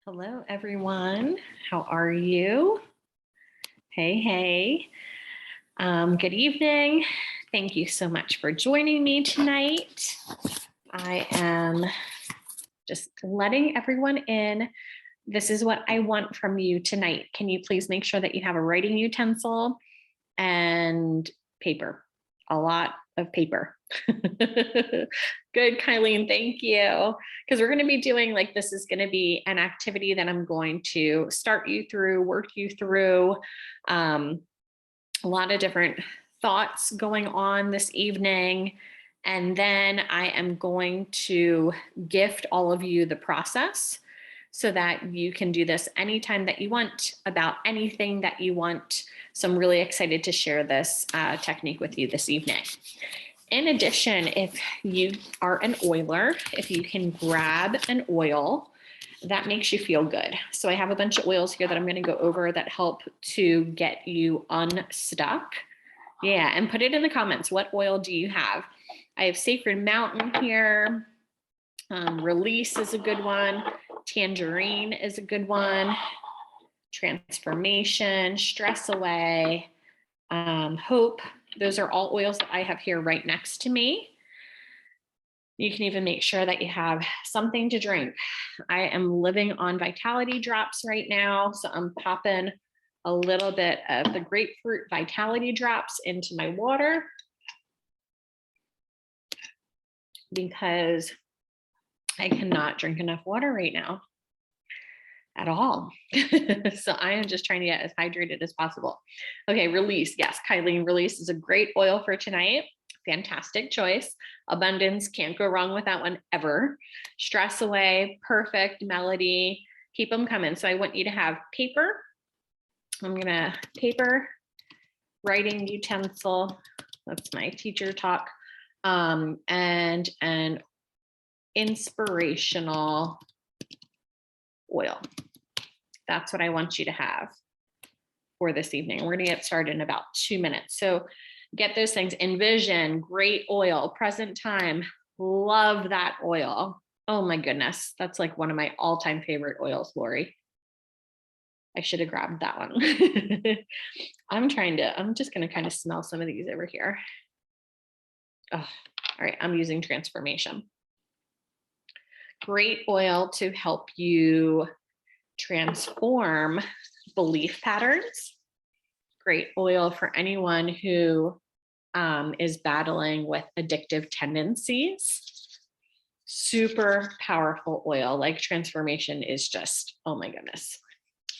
Hello, everyone. How are you? Hey, hey. Good evening. Thank you so much for joining me tonight. I am just letting everyone in. This is what I want from you tonight. Can you please make sure that you have a writing utensil and paper? A lot of paper. Good, Kylene, thank you. Because we're going to be doing this is going to be an activity that I'm going to start you through, work you through. A lot of different thoughts going on this evening. And then I am going to gift all of you the process so that you can do this anytime that you want, about anything that you want. So I'm really excited to share this technique with you this evening. In addition, if you are an oiler, if you can grab an oil that makes you feel good. So I have a bunch of oils here that I'm going to go over that help to get you unstuck. Yeah, and put it in the comments. What oil do you have? I have Sacred Mountain here. Release is a good one. Tangerine is a good one. Transformation, Stress Away, Hope. Those are all oils that I have here right next to me. You can even make sure that you have something to drink. I am living on Vitality Drops right now, so I'm popping a little bit of the grapefruit Vitality Drops into my water because I cannot drink enough water right now at all. So I am just trying to get as hydrated as possible. Okay, Release. Yes, Kylene, Release is a great oil for tonight. Fantastic choice. Abundance, can't go wrong with that one ever. Stress Away, perfect. Melody, keep them coming. So I want you to have paper. I'm gonna paper, writing utensil. That's my teacher talk. And an inspirational oil. That's what I want you to have for this evening. We're gonna get started in about 2 minutes. So get those things. Envision, great oil, present time. Love that oil. Oh my goodness. That's like one of my all-time favorite oils, Lori. I should have grabbed that one. I'm just gonna kind of smell some of these over here. Oh, all right, I'm using Transformation. Great oil to help you transform belief patterns. Great oil for anyone who is battling with addictive tendencies. Super powerful oil. Like Transformation is just, oh my goodness,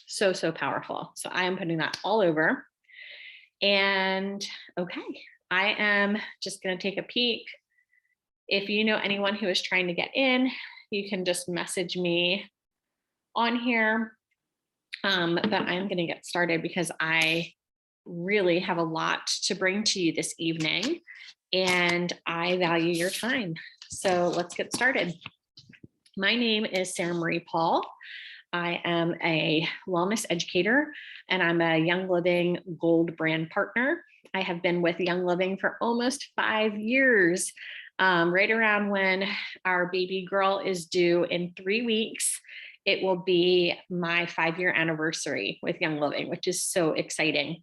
so, so powerful. So I am putting that all over. And okay, I am just going to take a peek. If you know anyone who is trying to get in, you can just message me on here. But I'm going to get started because I really have a lot to bring to you this evening and I value your time. So let's get started. My name is Sarah Marie Paul. I am a wellness educator and I'm a Young Living Gold brand partner. I have been with Young Living for almost 5 years, right around when our baby girl is due in 3 weeks. It will be my 5-year anniversary with Young Living, which is so exciting.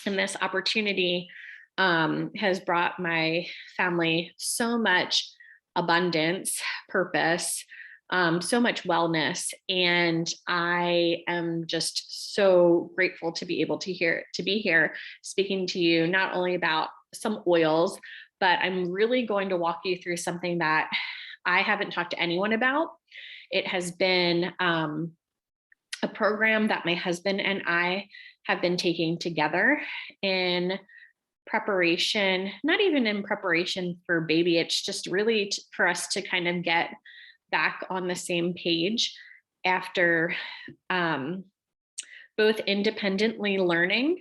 And this opportunity has brought my family so much abundance, purpose, so much wellness. And I am just so grateful to be able to be here speaking to you, not only about some oils, but I'm really going to walk you through something that I haven't talked to anyone about. It has been a program that my husband and I have been taking together in preparation, not even in preparation for baby, it's just really for us to kind of get back on the same page after both independently learning.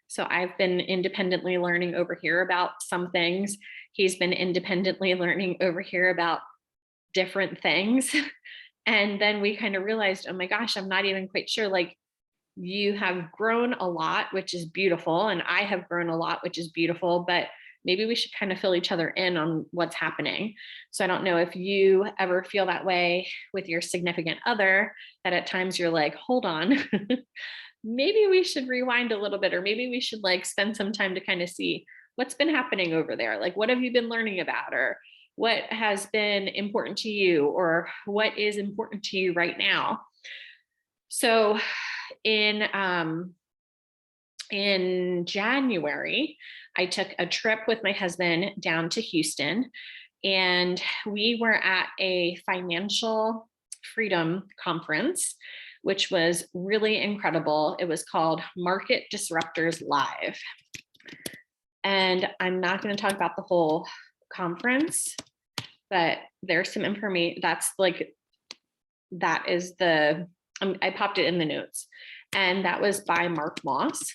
So I've been independently learning over here about some things. He's been independently learning over here about different things. And then we kind of realized, oh my gosh, I'm not even quite sure, like, you have grown a lot, which is beautiful. And I have grown a lot, which is beautiful, but maybe we should kind of fill each other in on what's happening. So I don't know if you ever feel that way with your significant other, that at times you're like, hold on, maybe we should rewind a little bit, or maybe we should like spend some time to kind of see what's been happening over there. Like, what have you been learning about, or what has been important to you, or what is important to you right now? So in January, I took a trip with my husband down to Houston, and we were at a financial freedom conference, which was really incredible. It was called Market Disruptors Live. And I'm not going to talk about the whole conference, but there's some information that's like, that is the, I popped it in the notes, and that was by Mark Moss.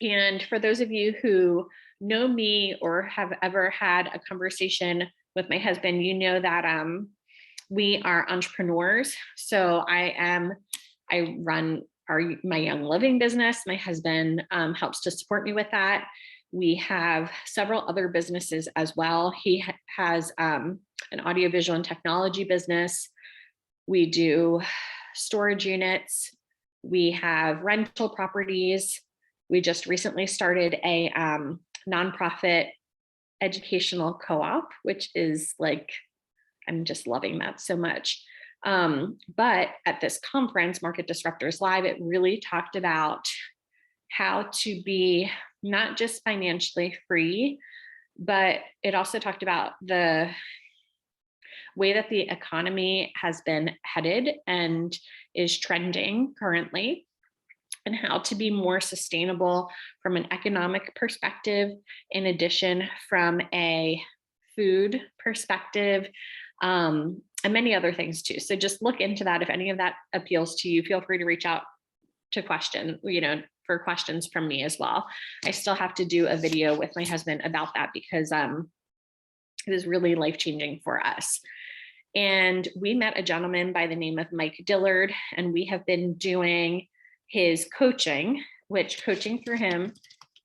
And for those of you who know me or have ever had a conversation with my husband, you know that we are entrepreneurs. So I run my Young Living business. My husband helps to support me with that. We have several other businesses as well. He has an audiovisual and technology business. We do storage units. We have rental properties. We just recently started a nonprofit educational co-op, which is like, I'm just loving that so much. But at this conference, Market Disruptors Live, it really talked about how to be not just financially free, but it also talked about the way that the economy has been headed and is trending currently, and how to be more sustainable from an economic perspective, in addition from a food perspective, and many other things too. So just look into that. If any of that appeals to you, feel free to reach out to for questions from me as well. I still have to do a video with my husband about that, because it was really life-changing for us. And we met a gentleman by the name of Mike Dillard, and we have been doing his coaching, which coaching through him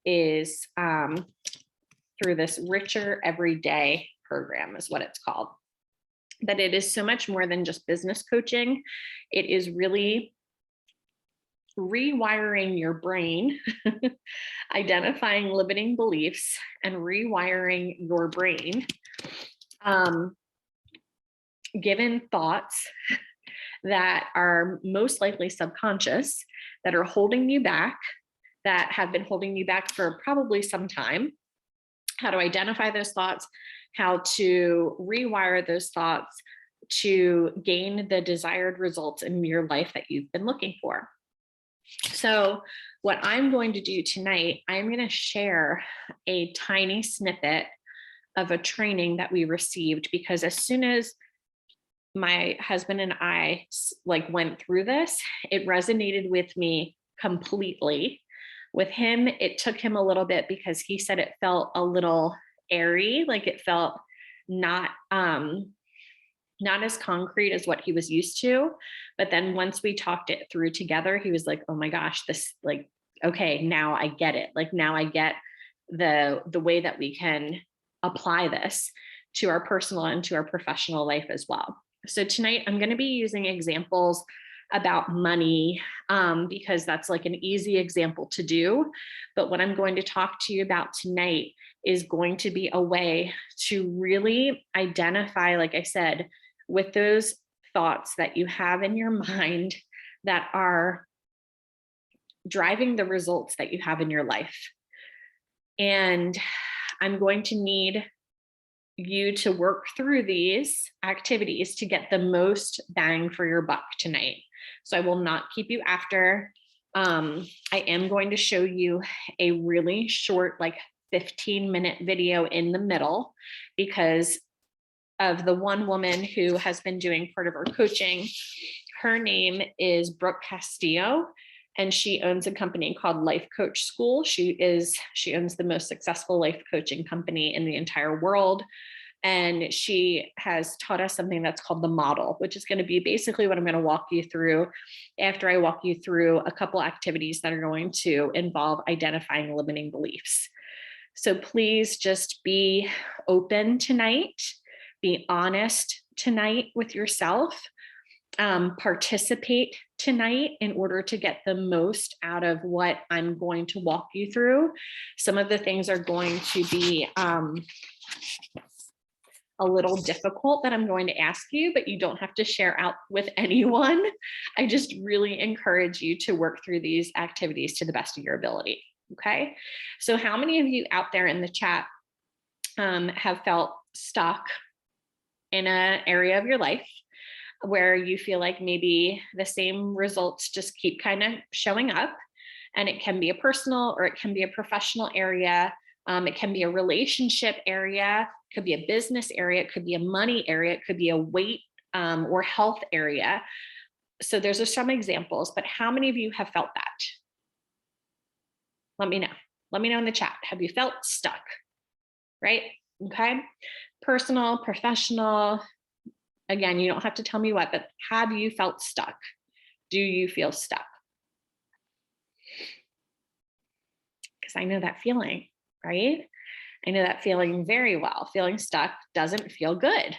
is through this Richer Everyday program is what it's called. But it is so much more than just business coaching. It is really rewiring your brain, identifying limiting beliefs and rewiring your brain, given thoughts that are most likely subconscious, that are holding you back, that have been holding you back for probably some time, how to identify those thoughts, how to rewire those thoughts to gain the desired results in your life that you've been looking for. So what I'm going to do tonight, I'm going to share a tiny snippet of a training that we received, because as soon as my husband and I went through this, it resonated with me completely. With him, it took him a little bit, because he said it felt a little airy, like it felt not as concrete as what he was used to. But then once we talked it through together, he was like, oh my gosh, this, like, okay, now I get it. Like, now I get the way that we can apply this to our personal and to our professional life as well. So tonight I'm going to be using examples about money, because that's like an easy example to do. But what I'm going to talk to you about tonight is going to be a way to really identify, like I said, with those thoughts that you have in your mind that are driving the results that you have in your life. And I'm going to need you to work through these activities to get the most bang for your buck tonight. So I will not keep you after. I am going to show you a really short, like 15-minute video in the middle, because of the one woman who has been doing part of our coaching. Her name is Brooke Castillo, and she owns a company called Life Coach School. She owns the most successful life coaching company in the entire world. And she has taught us something that's called the model, which is going to be basically what I'm going to walk you through after I walk you through a couple activities that are going to involve identifying limiting beliefs. So please just be open tonight, be honest tonight with yourself, participate tonight in order to get the most out of what I'm going to walk you through. Some of the things are going to be a little difficult that I'm going to ask you, but you don't have to share out with anyone. I just really encourage you to work through these activities to the best of your ability. Okay. So how many of you out there in the chat have felt stuck in an area of your life where you feel like maybe the same results just keep kind of showing up? And it can be a personal or it can be a professional area. It can be a relationship area, it could be a business area, it could be a money area, it could be a weight or health area. So there's some examples, but how many of you have felt that? Let me know. Let me know in the chat. Have you felt stuck? Right? Okay. Personal, professional. Again, you don't have to tell me what, but have you felt stuck? Do you feel stuck? Because I know that feeling, right? I know that feeling very well. Feeling stuck doesn't feel good.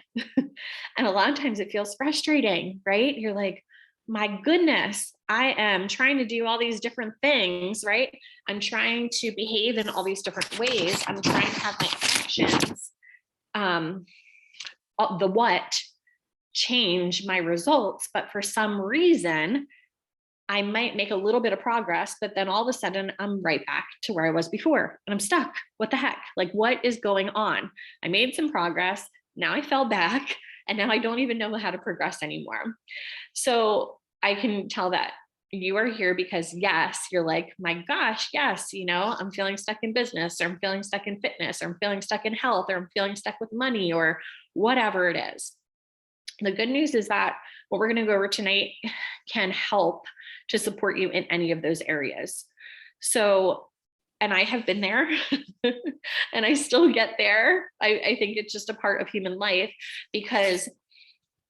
And a lot of times it feels frustrating, right? You're like, my goodness, I am trying to do all these different things, right? I'm trying to behave in all these different ways. I'm trying to have my actions, the what, change my results, but for some reason, I might make a little bit of progress, but then all of a sudden I'm right back to where I was before and I'm stuck. What the heck? Like, what is going on? I made some progress. Now I fell back and now I don't even know how to progress anymore. So I can tell that you are here because yes, you're like, my gosh, yes, you know, I'm feeling stuck in business, or I'm feeling stuck in fitness, or I'm feeling stuck in health, or I'm feeling stuck with money, or whatever it is. The good news is that what we're going to go over tonight can help to support you in any of those areas. So, and I have been there and I still get there. I think it's just a part of human life, because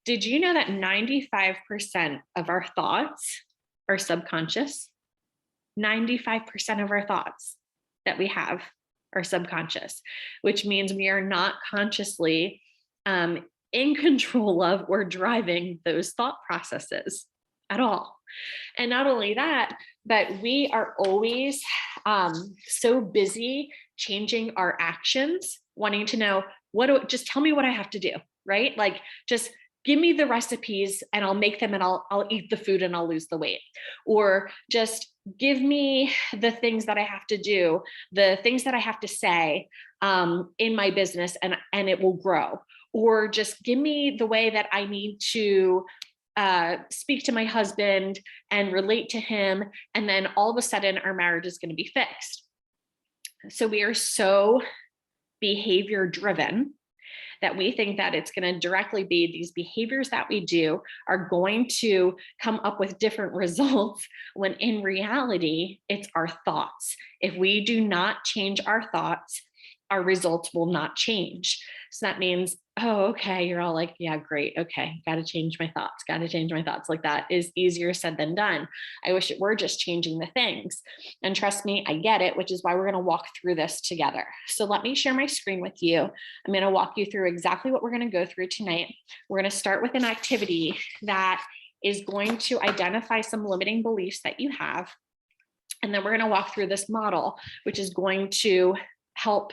did you know that 95% of our thoughts are subconscious? 95% of our thoughts that we have are subconscious, which means we are not consciously in control of or driving those thought processes at all. And not only that, but we are always so busy changing our actions, wanting to know just tell me what I have to do, right? Like, just give me the recipes and I'll make them and I'll eat the food and I'll lose the weight. Or just give me the things that I have to do, the things that I have to say in my business, and it will grow. Or just give me the way that I need to speak to my husband and relate to him. And then all of a sudden our marriage is going to be fixed. So we are so behavior driven that we think that it's going to directly be these behaviors that we do are going to come up with different results, when in reality, it's our thoughts. If we do not change our thoughts, our results will not change. So that means, oh, okay, you're all like, yeah, great. Okay, got to change my thoughts, got to change my thoughts. Like, that is easier said than done. I wish it were just changing the things. And trust me, I get it, which is why we're going to walk through this together. So let me share my screen with you. I'm going to walk you through exactly what we're going to go through tonight. We're going to start with an activity that is going to identify some limiting beliefs that you have. And then we're going to walk through this model, which is going to help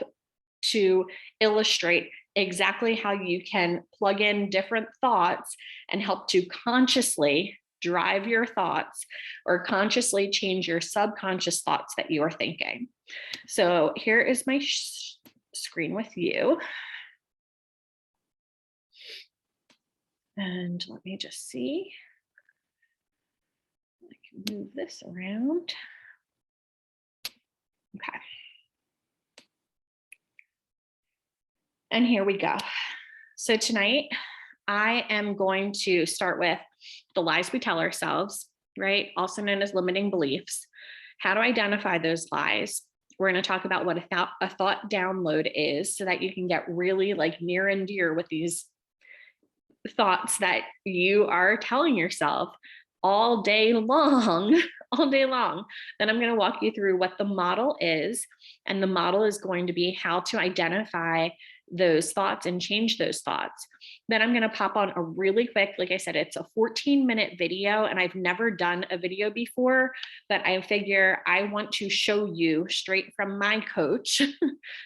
to illustrate exactly how you can plug in different thoughts and help to consciously drive your thoughts or consciously change your subconscious thoughts that you are thinking. So here is my screen with you. And let me just see. I can move this around. Okay. And here we go. So tonight, I am going to start with the lies we tell ourselves, right? Also known as limiting beliefs. How to identify those lies. We're going to talk about what a thought download is, so that you can get really like near and dear with these thoughts that you are telling yourself all day long, all day long, then I'm going to walk you through what the model is. And the model is going to be how to identify those thoughts and change those thoughts. Then I'm going to pop on a really quick, like I said, it's a 14-minute video, and I've never done a video before, but I figure I want to show you straight from my coach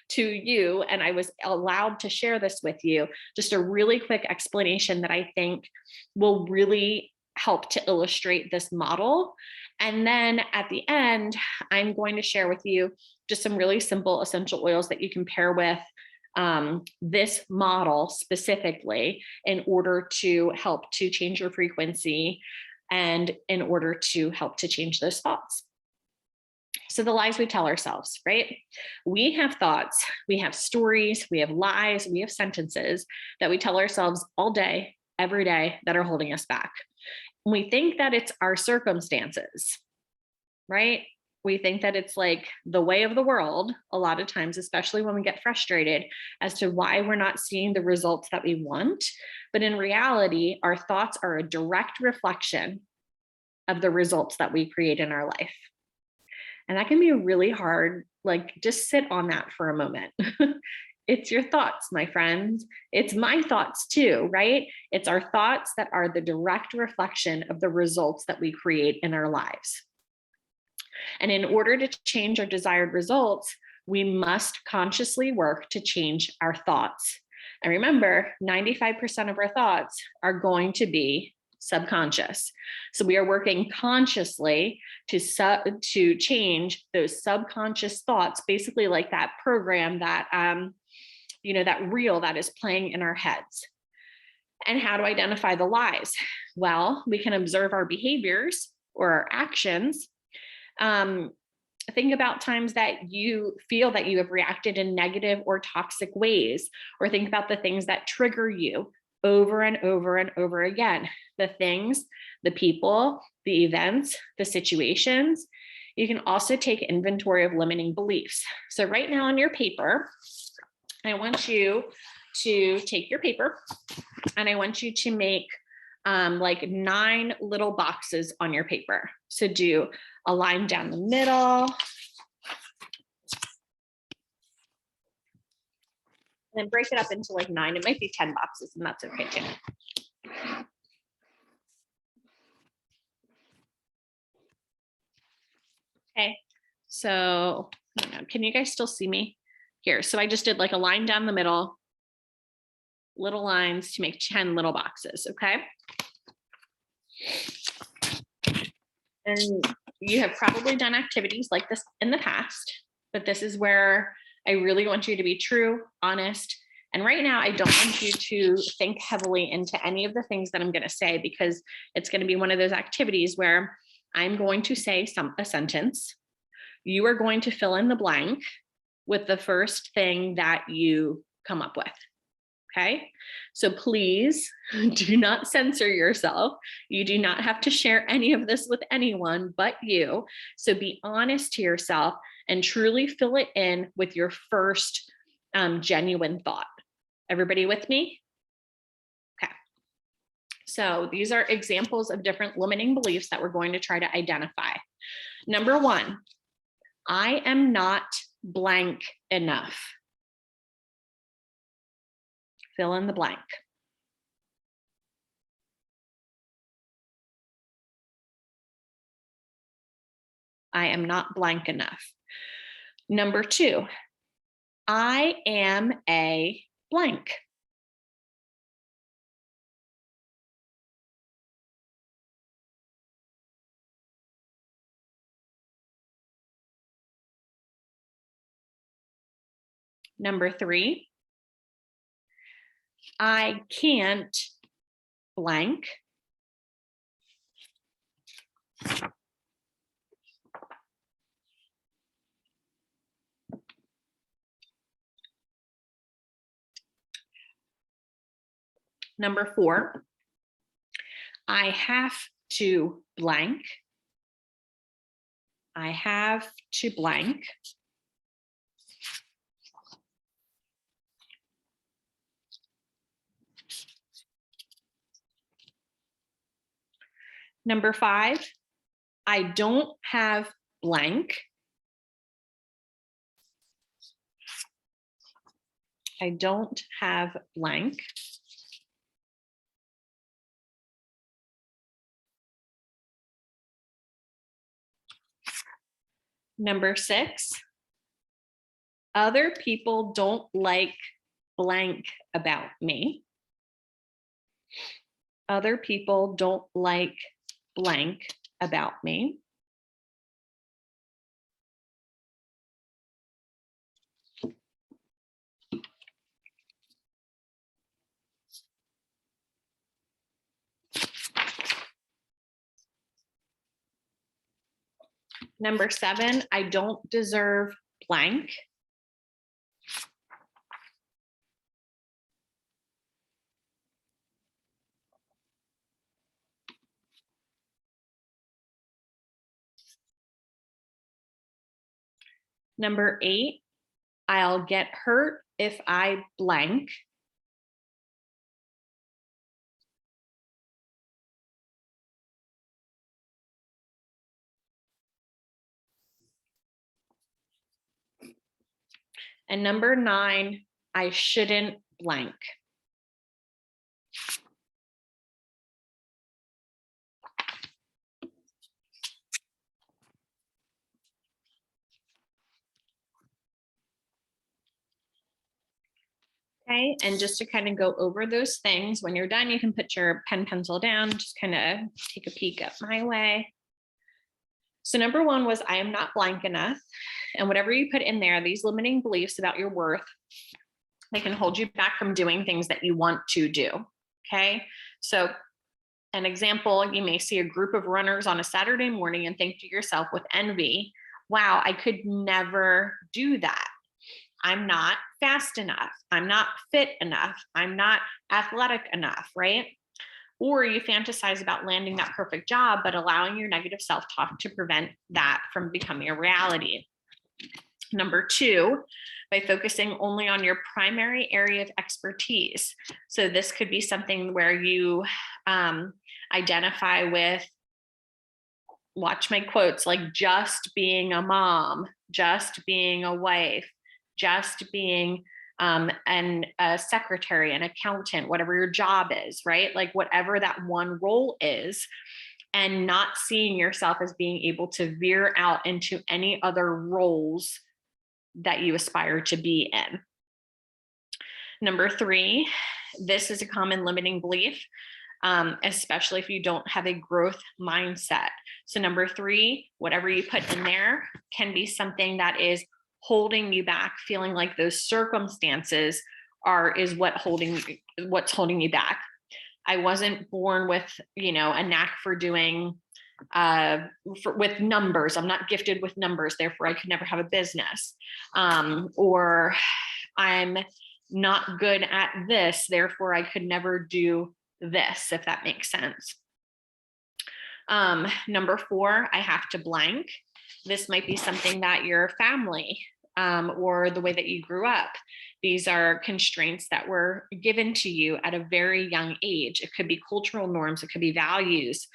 to you. And I was allowed to share this with you, just a really quick explanation that I think will really help to illustrate this model. And then at the end, I'm going to share with you just some really simple essential oils that you can pair with this model specifically in order to help to change your frequency and in order to help to change those thoughts. So the lies we tell ourselves, right? We have thoughts, we have stories, we have lies, we have sentences that we tell ourselves all day, every day that are holding us back. We think that it's our circumstances, right? We think that it's like the way of the world a lot of times, especially when we get frustrated as to why we're not seeing the results that we want. But in reality, our thoughts are a direct reflection of the results that we create in our life. And that can be really hard. Like, just sit on that for a moment. It's your thoughts, my friends. It's my thoughts too, right? It's our thoughts that are the direct reflection of the results that we create in our lives. And in order to change our desired results, we must consciously work to change our thoughts. And remember, 95% of our thoughts are going to be subconscious. So we are working consciously to change those subconscious thoughts, basically like that program that, that reel that is playing in our heads. And how to identify the lies? Well, we can observe our behaviors or our actions. Think about times that you feel that you have reacted in negative or toxic ways, or think about the things that trigger you over and over and over again. The things, the people, the events, the situations. You can also take inventory of limiting beliefs. So right now on your paper, I want you to take your paper and I want you to make like 9 little boxes on your paper. So do a line down the middle. And then break it up into like 9. It might be 10 boxes, and that's okay too. Okay, so can you guys still see me here? So I just did like a line down the middle, little lines to make 10 little boxes, okay? And you have probably done activities like this in the past, but this is where I really want you to be true, honest. And right now, I don't want you to think heavily into any of the things that I'm going to say, because it's going to be one of those activities where I'm going to say a sentence. You are going to fill in the blank with the first thing that you come up with. Okay, so please do not censor yourself. You do not have to share any of this with anyone but you. So be honest to yourself and truly fill it in with your first genuine thought. Everybody with me? Okay. So these are examples of different limiting beliefs that we're going to try to identify. Number 1, I am not blank enough. Fill in the blank. I am not blank enough. Number 2, I am a blank. Number 3, I can't blank. Number 4, I have to blank. I have to blank. Number 5, I don't have blank. I don't have blank. Number 6, other people don't like blank about me. Other people don't like blank about me. Number 7, I don't deserve blank. Number 8, I'll get hurt if I blank. And number 9, I shouldn't blank. Okay, and just to kind of go over those things, when you're done, you can put your pen pencil down, just kind of take a peek up my way. So number 1 was I am not blank enough. And whatever you put in there, these limiting beliefs about your worth, they can hold you back from doing things that you want to do. Okay, so an example, you may see a group of runners on a Saturday morning and think to yourself with envy, wow, I could never do that. I'm not fast enough. I'm not fit enough. I'm not athletic enough, right? Or you fantasize about landing that perfect job, but allowing your negative self-talk to prevent that from becoming a reality. Number 2, by focusing only on your primary area of expertise. So this could be something where you identify with, watch my quotes, like just being a mom, just being a wife, just being a secretary, an accountant, whatever your job is, right? Like whatever that one role is, and not seeing yourself as being able to veer out into any other roles that you aspire to be in. Number 3, this is a common limiting belief, especially if you don't have a growth mindset. So number 3, whatever you put in there can be something that is holding you back, feeling like those circumstances is what's holding you back. I wasn't born with, a knack for doing with numbers. I'm not gifted with numbers, therefore I could never have a business. Or I'm not good at this, therefore I could never do this, if that makes sense. Number 4, I have to blank. This might be something that your family or the way that you grew up. These are constraints that were given to you at a very young age. It could be cultural norms, it could be values,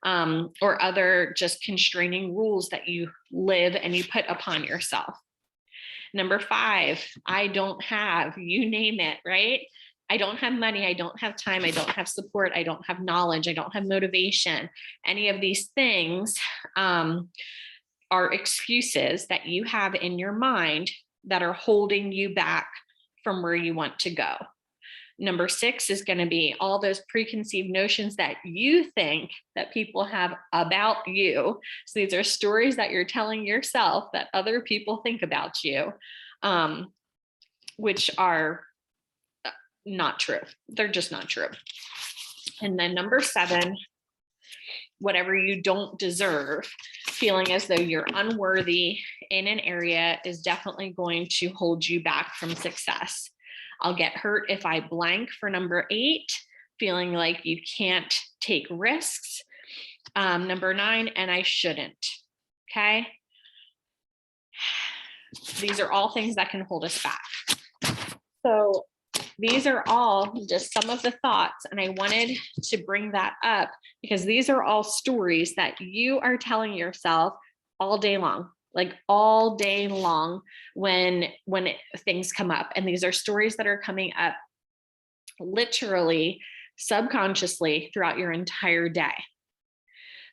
or other just constraining rules that you live and you put upon yourself. Number 5, I don't have, you name it, right? I don't have money, I don't have time, I don't have support, I don't have knowledge, I don't have motivation. Any of these things are excuses that you have in your mind that are holding you back from where you want to go. Number 6 is going to be all those preconceived notions that you think that people have about you. So these are stories that you're telling yourself that other people think about you, which are not true. They're just not true. And then number 7, whatever you don't deserve, feeling as though you're unworthy in an area is definitely going to hold you back from success. I'll get hurt if I blank for number 8, feeling like you can't take risks. Number 9, and I shouldn't. Okay. These are all things that can hold us back. So these are all just some of the thoughts. And I wanted to bring that up because these are all stories that you are telling yourself all day long, like all day long when things come up. And these are stories that are coming up literally subconsciously throughout your entire day.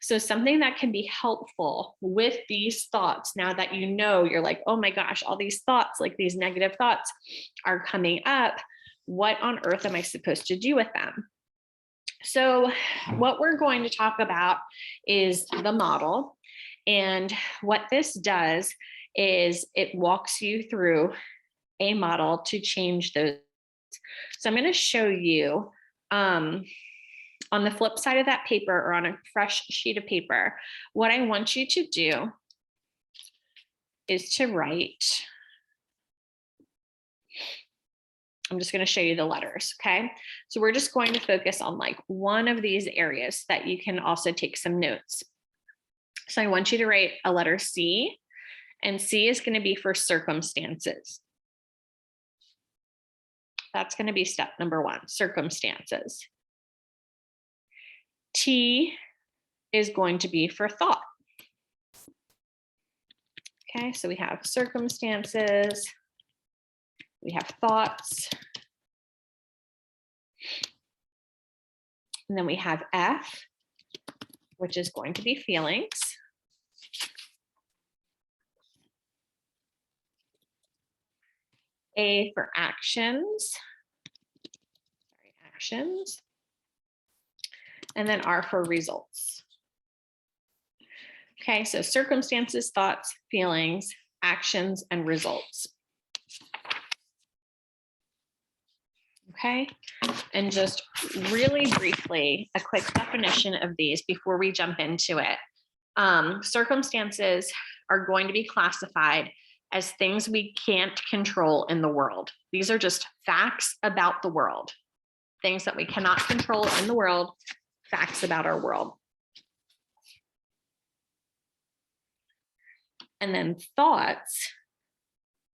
So something that can be helpful with these thoughts, now that you know, you're like, oh my gosh, all these thoughts, like these negative thoughts are coming up. What on earth am I supposed to do with them? So what we're going to talk about is the model. And what this does is it walks you through a model to change those. So I'm going to show you on the flip side of that paper, or on a fresh sheet of paper, what I want you to do is to write. I'm just going to show you the letters. Okay. So we're just going to focus on like one of these areas that you can also take some notes. So I want you to write a letter C, and C is going to be for circumstances. That's going to be step number one, circumstances. T is going to be for thought. Okay, so we have circumstances, we have thoughts, and then we have F, which is going to be feelings. A for actions, and then R for results. Okay, so circumstances, thoughts, feelings, actions, and results. Okay, and just really briefly, a quick definition of these before we jump into it. Circumstances are going to be classified as things we can't control in the world. These are just facts about the world, things that we cannot control in the world, facts about our world. And then thoughts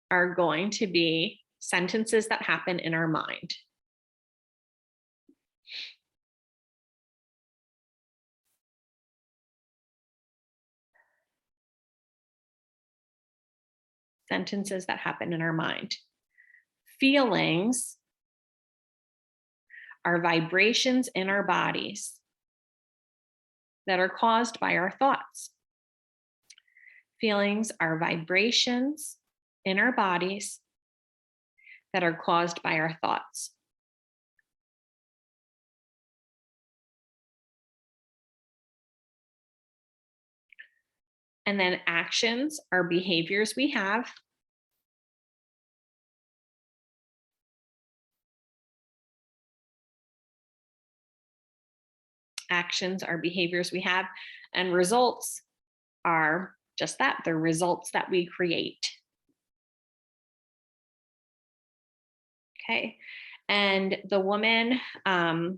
are going to be sentences that happen in our mind. Sentences that happen in our mind. Feelings are vibrations in our bodies that are caused by our thoughts. Feelings are vibrations in our bodies that are caused by our thoughts. And then actions are behaviors we have. Actions are behaviors we have, and results are just that, they're results that we create. Okay, and the woman, one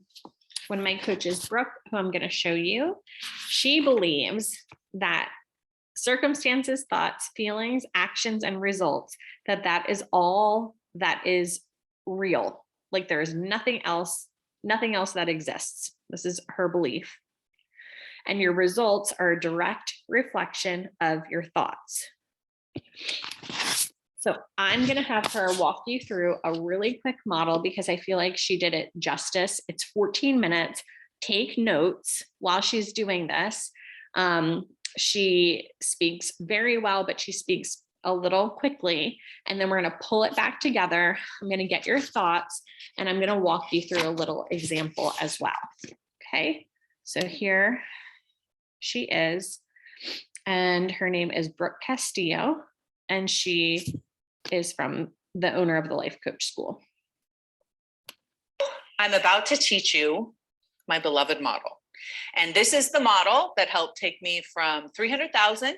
of my coaches, Brooke, who I'm going to show you, she believes that circumstances, thoughts, feelings, actions, and results, that is all that is real. Like there is nothing else that exists. This is her belief. And your results are a direct reflection of your thoughts. So I'm going to have her walk you through a really quick model because I feel like she did it justice. It's 14 minutes. Take notes while she's doing this. She speaks very well, but she speaks a little quickly. And then we're going to pull it back together. I'm going to get your thoughts, and I'm going to walk you through a little example as well. Okay, so here she is, and her name is Brooke Castillo, and she is from the owner of the Life Coach School. I'm about to teach you my beloved model. And this is the model that helped take me from 300,000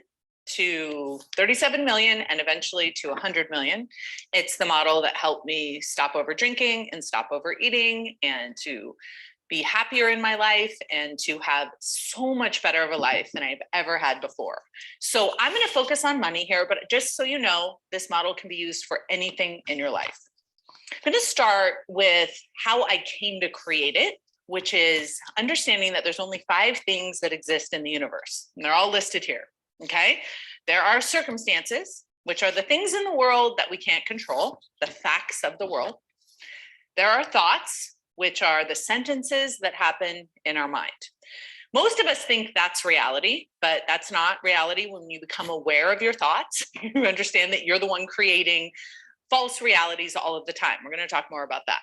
to 37 million and eventually to 100 million. It's the model that helped me stop over drinking and stop overeating and to be happier in my life and to have so much better of a life than I've ever had before. So I'm going to focus on money here, but just so you know, this model can be used for anything in your life. I'm going to start with how I came to create it, which is understanding that there's only 5 things that exist in the universe. And they're all listed here, okay? There are circumstances, which are the things in the world that we can't control, the facts of the world. There are thoughts, which are the sentences that happen in our mind. Most of us think that's reality, but that's not reality. When you become aware of your thoughts, you understand that you're the one creating false realities all of the time. We're going to talk more about that.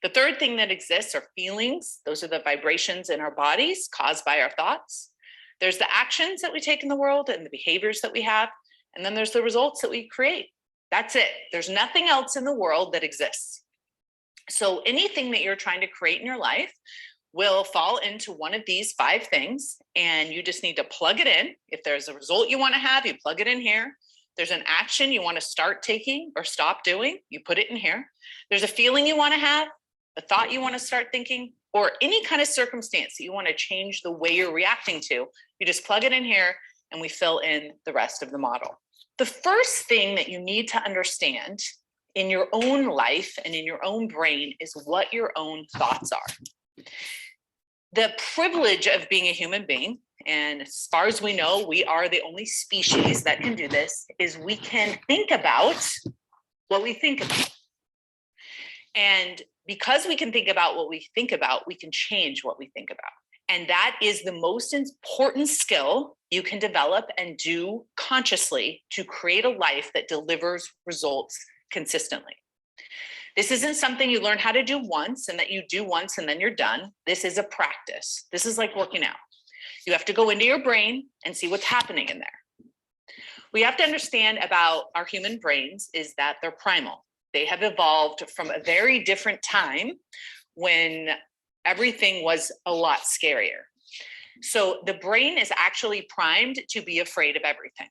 The third thing that exists are feelings. Those are the vibrations in our bodies caused by our thoughts. There's the actions that we take in the world and the behaviors that we have. And then there's the results that we create. That's it. There's nothing else in the world that exists. So anything that you're trying to create in your life will fall into one of these 5 things, and you just need to plug it in. If there's a result you want to have, you plug it in here. There's an action you want to start taking or stop doing, you put it in here. There's a feeling you want to have, a thought you want to start thinking, or any kind of circumstance that you want to change the way you're reacting to, you just plug it in here and we fill in the rest of the model. The first thing that you need to understand in your own life and in your own brain is what your own thoughts are. The privilege of being a human being, and as far as we know, we are the only species that can do this, is we can think about what we think about. And because we can think about what we think about, we can change what we think about. And that is the most important skill you can develop and do consciously to create a life that delivers results consistently. This isn't something you learn how to do once and that you do once and then you're done. This is a practice. This is like working out. You have to go into your brain and see what's happening in there. We have to understand about our human brains is that they're primal. They have evolved from a very different time when everything was a lot scarier. So the brain is actually primed to be afraid of everything.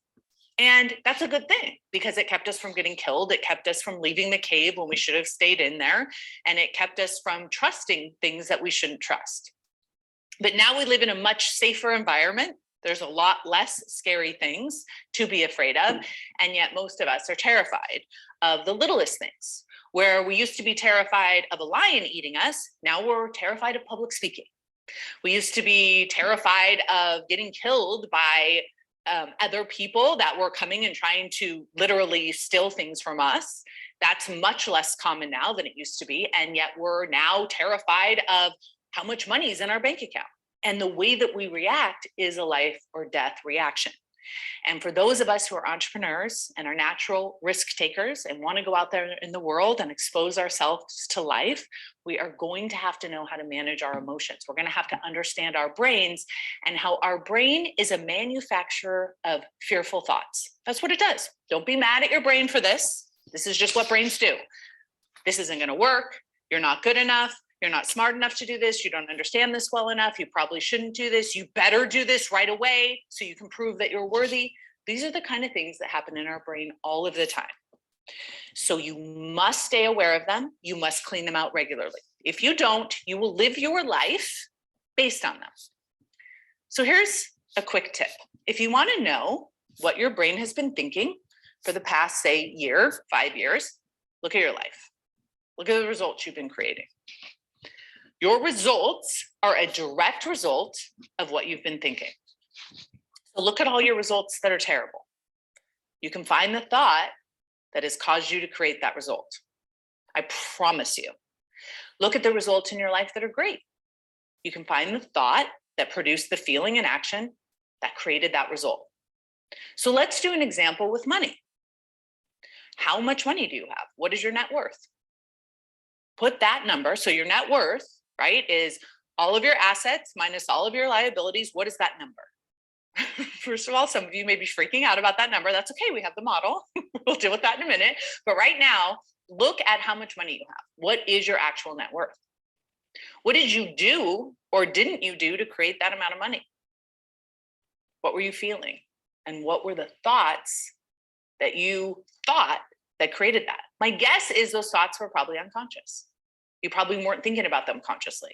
And that's a good thing because it kept us from getting killed. It kept us from leaving the cave when we should have stayed in there. And it kept us from trusting things that we shouldn't trust. But now we live in a much safer environment. There's a lot less scary things to be afraid of. And yet most of us are terrified of the littlest things. Where we used to be terrified of a lion eating us, now we're terrified of public speaking. We used to be terrified of getting killed by other people that were coming and trying to literally steal things from us. That's much less common now than it used to be. And yet we're now terrified of how much money is in our bank account. And the way that we react is a life or death reaction. And for those of us who are entrepreneurs and are natural risk takers and want to go out there in the world and expose ourselves to life, we are going to have to know how to manage our emotions. We're going to have to understand our brains and how our brain is a manufacturer of fearful thoughts. That's what it does. Don't be mad at your brain for this. This is just what brains do. This isn't going to work. You're not good enough. You're not smart enough to do this. You don't understand this well enough. You probably shouldn't do this. You better do this right away so you can prove that you're worthy. These are the kind of things that happen in our brain all of the time. So you must stay aware of them. You must clean them out regularly. If you don't, you will live your life based on them. So here's a quick tip. If you want to know what your brain has been thinking for the past, say, year, 5 years, look at your life. Look at the results you've been creating. Your results are a direct result of what you've been thinking. So look at all your results that are terrible. You can find the thought that has caused you to create that result. I promise you. Look at the results in your life that are great. You can find the thought that produced the feeling and action that created that result. So let's do an example with money. How much money do you have? What is your net worth? Put that number, so your net worth, right, is all of your assets minus all of your liabilities. What is that number? First of all, some of you may be freaking out about that number. That's okay. We have the model. We'll deal with that in a minute. But right now, look at how much money you have. What is your actual net worth? What did you do or didn't you do to create that amount of money? What were you feeling? And what were the thoughts that you thought that created that? My guess is those thoughts were probably unconscious. You probably weren't thinking about them consciously.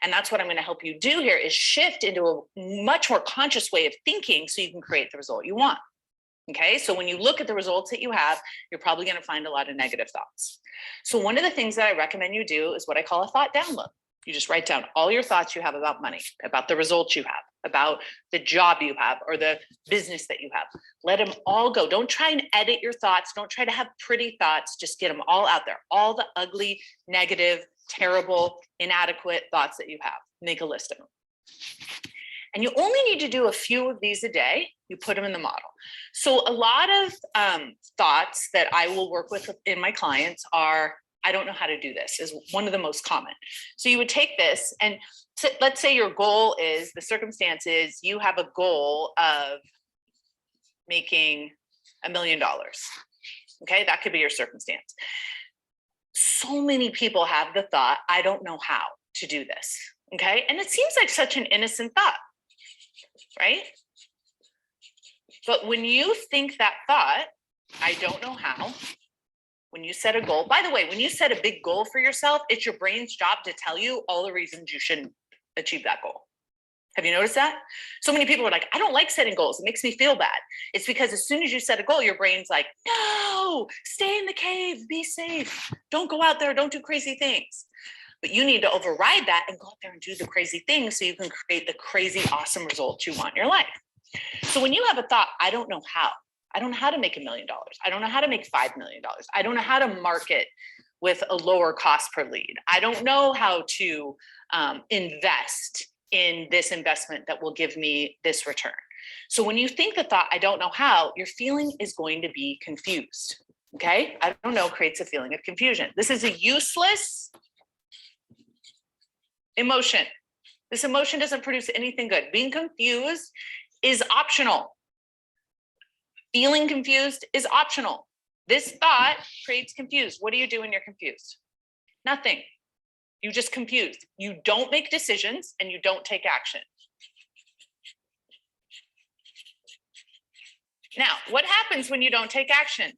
And that's what I'm going to help you do here is shift into a much more conscious way of thinking so you can create the result you want. Okay, so when you look at the results that you have, you're probably going to find a lot of negative thoughts. So one of the things that I recommend you do is what I call a thought download. You just write down all your thoughts you have about money, about the results you have, about the job you have, or the business that you have. Let them all go. Don't try and edit your thoughts. Don't try to have pretty thoughts. Just get them all out there. All the ugly, negative, terrible, inadequate thoughts that you have. Make a list of them. And you only need to do a few of these a day. You put them in the model. So a lot of thoughts that I will work with in my clients are, I don't know how to do this, is one of the most common. So you would take this and let's say your goal is, the circumstance is you have a goal of making $1 million. Okay, that could be your circumstance. So many people have the thought, I don't know how to do this. Okay, and it seems like such an innocent thought, right? But when you think that thought, I don't know how, when you set a goal, by the way, when you set a big goal for yourself, it's your brain's job to tell you all the reasons you shouldn't achieve that goal. Have you noticed that? So many people are like, I don't like setting goals. It makes me feel bad. It's because as soon as you set a goal, your brain's like, no, stay in the cave, be safe. Don't go out there, don't do crazy things. But you need to override that and go out there and do the crazy things so you can create the crazy, awesome results you want in your life. So when you have a thought, I don't know how. I don't know how to make $1 million. I don't know how to make $5 million. I don't know how to market with a lower cost per lead. I don't know how to invest in this investment that will give me this return. So when you think the thought, I don't know how, your feeling is going to be confused. Okay, I don't know creates a feeling of confusion. This is a useless emotion. This emotion doesn't produce anything good. Being confused is optional. Feeling confused is optional. This thought creates confused. What do you do when you're confused? Nothing. You just confused. You don't make decisions and you don't take action. Now, what happens when you don't take action?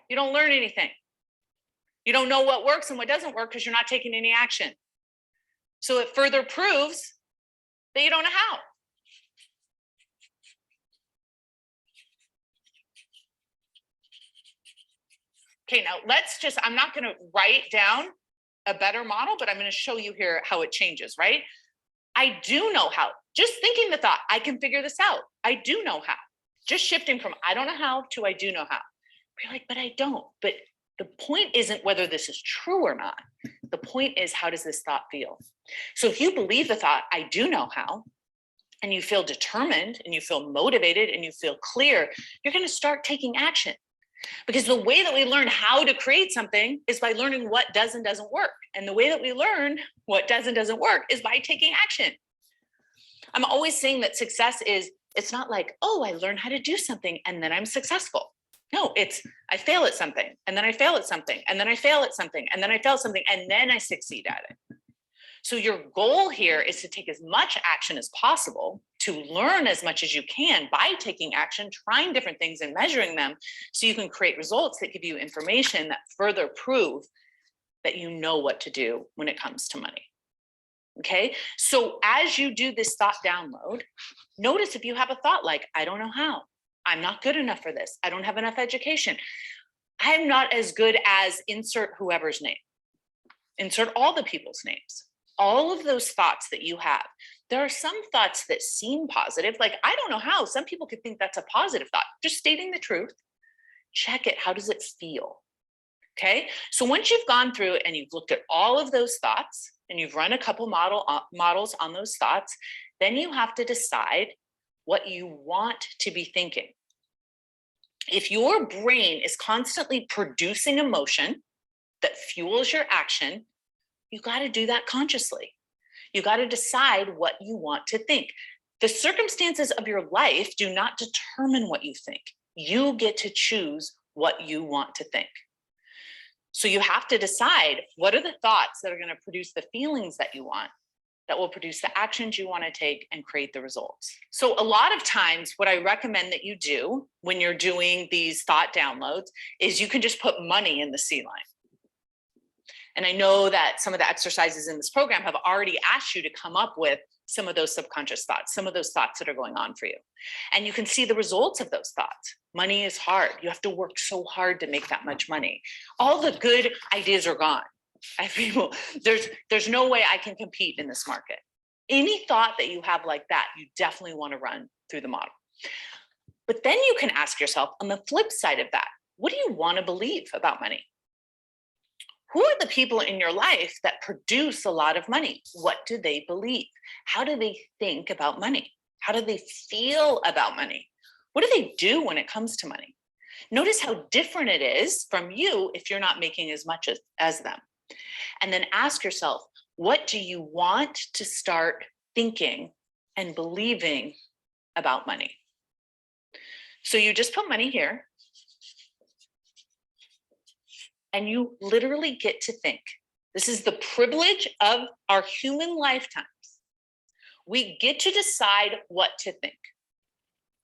You don't learn anything. You don't know what works and what doesn't work because you're not taking any action. So it further proves that you don't know how. Okay, now I'm not going to write down a better model, but I'm going to show you here how it changes, right? I do know how. Just thinking the thought, I can figure this out. I do know how. Just shifting from I don't know how to I do know how. You're like, but I don't. But the point isn't whether this is true or not. The point is, how does this thought feel? So if you believe the thought, I do know how, and you feel determined and you feel motivated and you feel clear, you're going to start taking action. Because the way that we learn how to create something is by learning what does and doesn't work. And the way that we learn what does and doesn't work is by taking action. I'm always saying that success is, it's not like, oh, I learned how to do something and then I'm successful. No, it's I fail at something and then I fail at something and then I fail at something and then I fail at something and then I succeed at it. So your goal here is to take as much action as possible, to learn as much as you can by taking action, trying different things and measuring them so you can create results that give you information that further prove that you know what to do when it comes to money. Okay, so as you do this thought download, notice if you have a thought like, I don't know how, I'm not good enough for this, I don't have enough education, I'm not as good as insert whoever's name, insert all the people's names. All of those thoughts that you have, there are some thoughts that seem positive, like, I don't know how. Some people could think that's a positive thought. Just stating the truth, check it. How does it feel? Okay. So once you've gone through and you've looked at all of those thoughts and you've run a couple models on those thoughts, then you have to decide what you want to be thinking. If your brain is constantly producing emotion that fuels your action, you got to do that consciously. You got to decide what you want to think. The circumstances of your life do not determine what you think. You get to choose what you want to think. So you have to decide what are the thoughts that are going to produce the feelings that you want, that will produce the actions you want to take and create the results. So a lot of times what I recommend that you do when you're doing these thought downloads is you can just put money in the C line. And I know that some of the exercises in this program have already asked you to come up with some of those subconscious thoughts, some of those thoughts that are going on for you. And you can see the results of those thoughts. Money is hard. You have to work so hard to make that much money. All the good ideas are gone. People, there's no way I can compete in this market. Any thought that you have like that, you definitely want to run through the model. But then you can ask yourself on the flip side of that, what do you want to believe about money? Who are the people in your life that produce a lot of money? What do they believe? How do they think about money? How do they feel about money? What do they do when it comes to money? Notice how different it is from you if you're not making as much as them. And then ask yourself, what do you want to start thinking and believing about money? So you just put money here. And you literally get to think. This is the privilege of our human lifetimes. We get to decide what to think,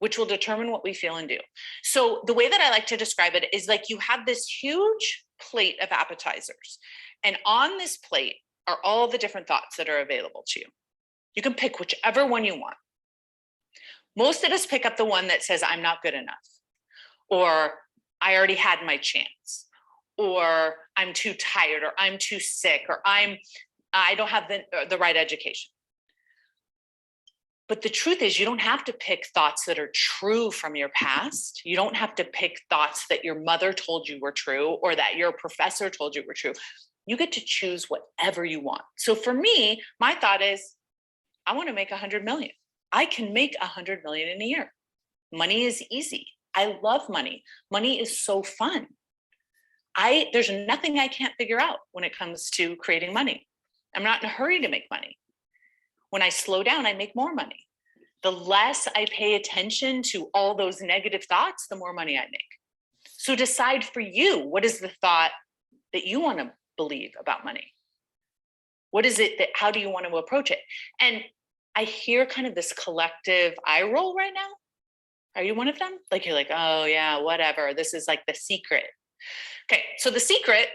which will determine what we feel and do. So the way that I like to describe it is like you have this huge plate of appetizers. And on this plate are all the different thoughts that are available to you. You can pick whichever one you want. Most of us pick up the one that says, I'm not good enough, or I already had my chance, or I'm too tired, or I'm too sick, or I don't have the right education. But the truth is, you don't have to pick thoughts that are true from your past. You don't have to pick thoughts that your mother told you were true or that your professor told you were true. You get to choose whatever you want. So for me, my thought is, I want to make 100 million. I can make 100 million in a year. Money is easy. I love money. Money is so fun. There's nothing I can't figure out when it comes to creating money. I'm not in a hurry to make money. When I slow down, I make more money. The less I pay attention to all those negative thoughts, the more money I make. So decide for you, what is the thought that you want to believe about money? What is it how do you want to approach it? And I hear kind of this collective eye roll right now. Are you one of them? Like, you're like, oh yeah, whatever. This is like the secret. Okay, so the secret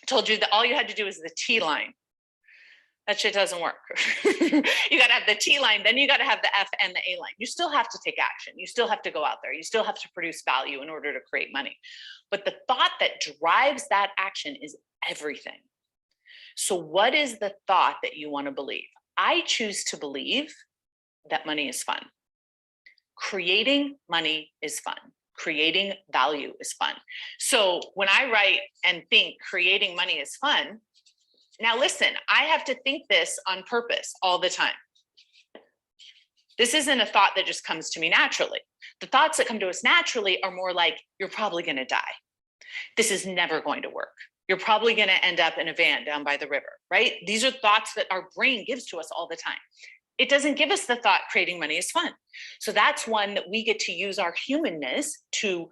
told you that all you had to do is the T line. That shit doesn't work. You got to have the T line, then you got to have the F and the A line. You still have to take action. You still have to go out there. You still have to produce value in order to create money. But the thought that drives that action is everything. So what is the thought that you want to believe? I choose to believe that money is fun. Creating money is fun. Creating value is fun. So when I write and think creating money is fun, now listen, I have to think this on purpose all the time. This isn't a thought that just comes to me naturally. The thoughts that come to us naturally are more like, you're probably going to die. This is never going to work. You're probably going to end up in a van down by the river, right? These are thoughts that our brain gives to us all the time. It doesn't give us the thought creating money is fun. So that's one that we get to use our humanness to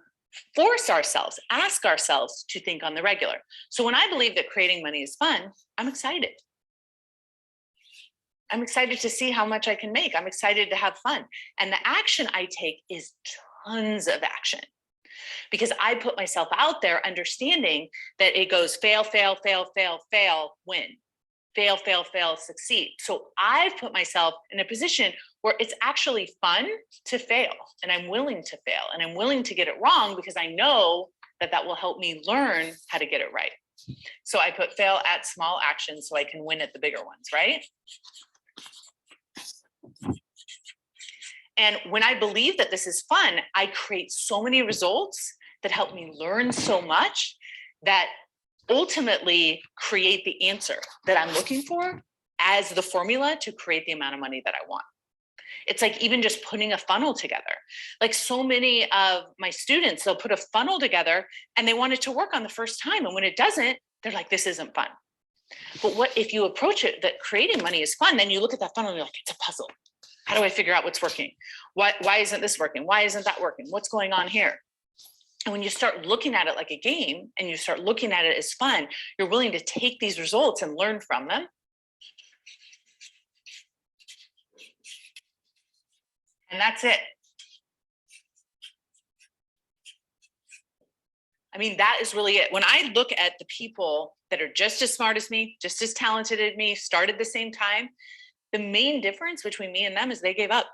force ourselves, ask ourselves to think on the regular. So when I believe that creating money is fun, I'm excited. I'm excited to see how much I can make. I'm excited to have fun. And the action I take is tons of action, because I put myself out there understanding that it goes fail, fail, fail, fail, fail, win. Fail, fail, fail, succeed. So I've put myself in a position where it's actually fun to fail, and I'm willing to fail, and I'm willing to get it wrong, because I know that that will help me learn how to get it right. So I put fail at small actions so I can win at the bigger ones, right? And when I believe that this is fun, I create so many results that help me learn so much that ultimately create the answer that I'm looking for as the formula to create the amount of money that I want. It's like even just putting a funnel together. Like so many of my students, they'll put a funnel together and they want it to work on the first time. And when it doesn't, they're like, this isn't fun. But what if you approach it that creating money is fun, then you look at that funnel and you're like, it's a puzzle. How do I figure out what's working? Why isn't this working? Why isn't that working? What's going on here? And when you start looking at it like a game and you start looking at it as fun, you're willing to take these results and learn from them. And that's it. I mean, that is really it. When I look at the people that are just as smart as me, just as talented as me, started the same time, The main difference between me and them is they gave up.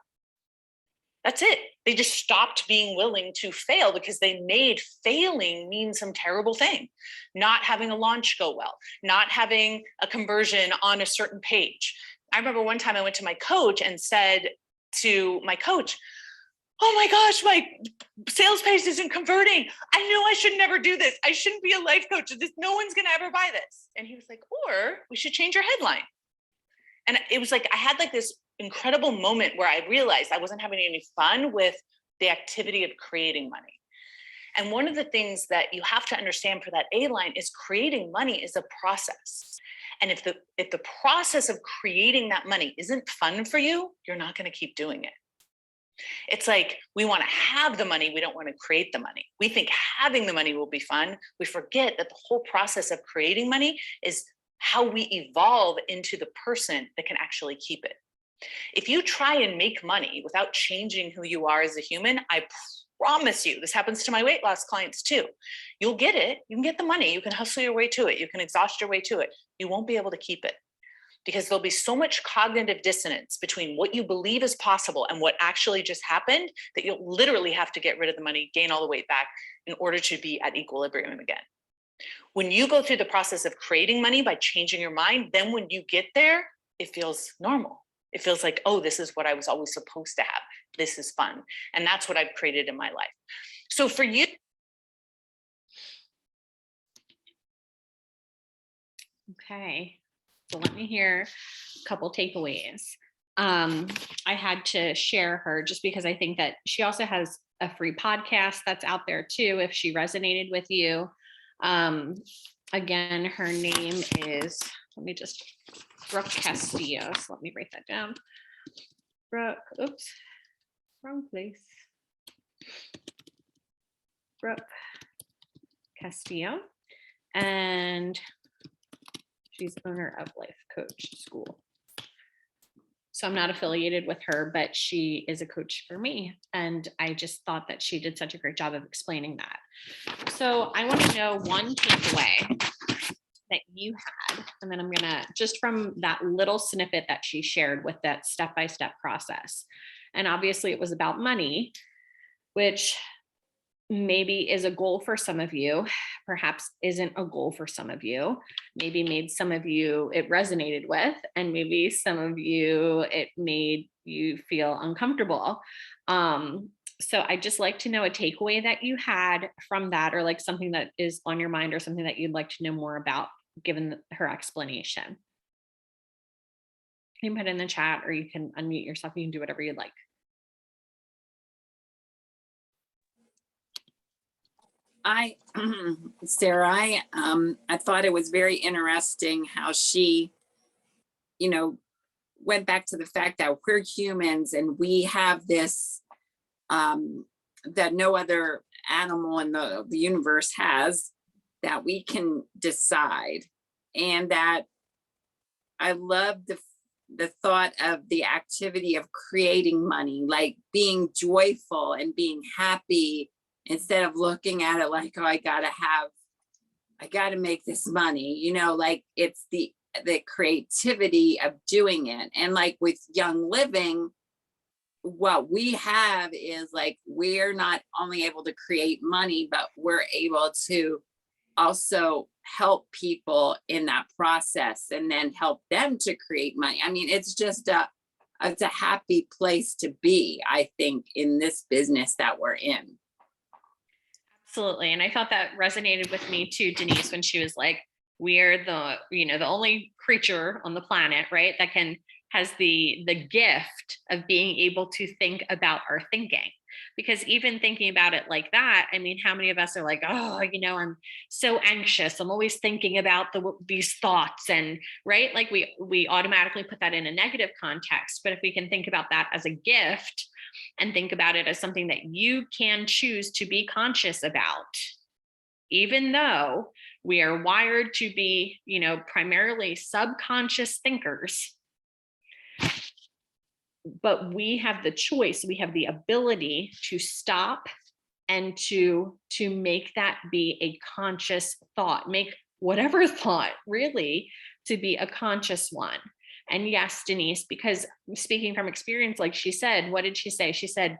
That's it. They just stopped being willing to fail because they made failing mean some terrible thing. Not having a launch go well, not having a conversion on a certain page. I remember one time I went to my coach and said to my coach, oh my gosh, my sales page isn't converting. I knew I should never do this. I shouldn't be a life coach. No one's going to ever buy this. And he was like, or we should change your headline. And it was like, I had like this incredible moment where I realized I wasn't having any fun with the activity of creating money. And one of the things that you have to understand for that A line is creating money is a process. And if the process of creating that money isn't fun for you, you're not going to keep doing it. It's like we want to have the money, we don't want to create the money. We think having the money will be fun. We forget that the whole process of creating money is how we evolve into the person that can actually keep it. If you try and make money without changing who you are as a human, I promise you, this happens to my weight loss clients too. You'll get it, you can get the money, you can hustle your way to it, you can exhaust your way to it. You won't be able to keep it because there'll be so much cognitive dissonance between what you believe is possible and what actually just happened that you'll literally have to get rid of the money, gain all the weight back in order to be at equilibrium again. When you go through the process of creating money by changing your mind, then when you get there, it feels normal. It feels like, oh, this is what I was always supposed to have. This is fun. And that's what I've created in my life. So for you. Okay, so let me hear a couple takeaways. I had to share her just because I think that she also has a free podcast that's out there too, if she resonated with you. Again, her name is, let me just, Brooke Castillo. So let me write that down. Brooke, oops, wrong place. Brooke Castillo. And she's owner of Life Coach School. So I'm not affiliated with her, but she is a coach for me. And I just thought that she did such a great job of explaining that. So I want to know one takeaway that you had, and then I'm gonna, just from that little snippet that she shared with that step-by-step process. And obviously it was about money, which maybe is a goal for some of you, perhaps isn't a goal for some of you, maybe made some of you it resonated with, and maybe some of you it made you feel uncomfortable. So I just like to know a takeaway that you had from that, or like something that is on your mind or something that you'd like to know more about given her explanation. You can put it in the chat or you can unmute yourself. You can do whatever you'd like. Sarah, I thought it was very interesting how she, went back to the fact that we're humans and we have this, that no other animal in the universe has, that we can decide. And that I love the thought of the activity of creating money, like being joyful and being happy, instead of looking at it like, oh, I gotta make this money, like it's the creativity of doing it. And like with Young Living, what we have is like, we're not only able to create money, but we're able to also help people in that process and then help them to create money. I mean, it's just it's a happy place to be, I think, in this business that we're in. Absolutely. And I thought that resonated with me too, Denise, when she was like, we're the only creature on the planet, right, that has the gift of being able to think about our thinking. Because even thinking about it like that, I mean, how many of us are like, oh, I'm so anxious, I'm always thinking about these thoughts, and right, like we automatically put that in a negative context. But if we can think about that as a gift and think about it as something that you can choose to be conscious about, even though we are wired to be, primarily subconscious thinkers, but we have the choice, we have the ability to stop and to make that be a conscious thought, make whatever thought really to be a conscious one. And yes, Denise, because speaking from experience, like she said, what did she say? She said,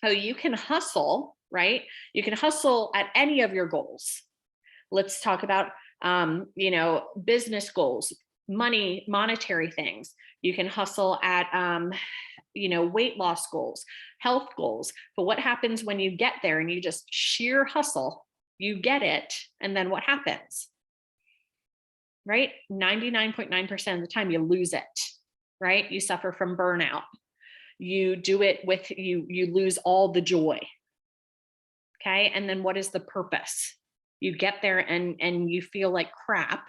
oh, you can hustle, right? You can hustle at any of your goals. Let's talk about, business goals, money, monetary things. You can hustle at, weight loss goals, health goals. But what happens when you get there and you just sheer hustle, you get it, and then what happens? Right? 99.9% of the time you lose it, right? You suffer from burnout. You do it with you lose all the joy. Okay. And then what is the purpose? You get there and you feel like crap.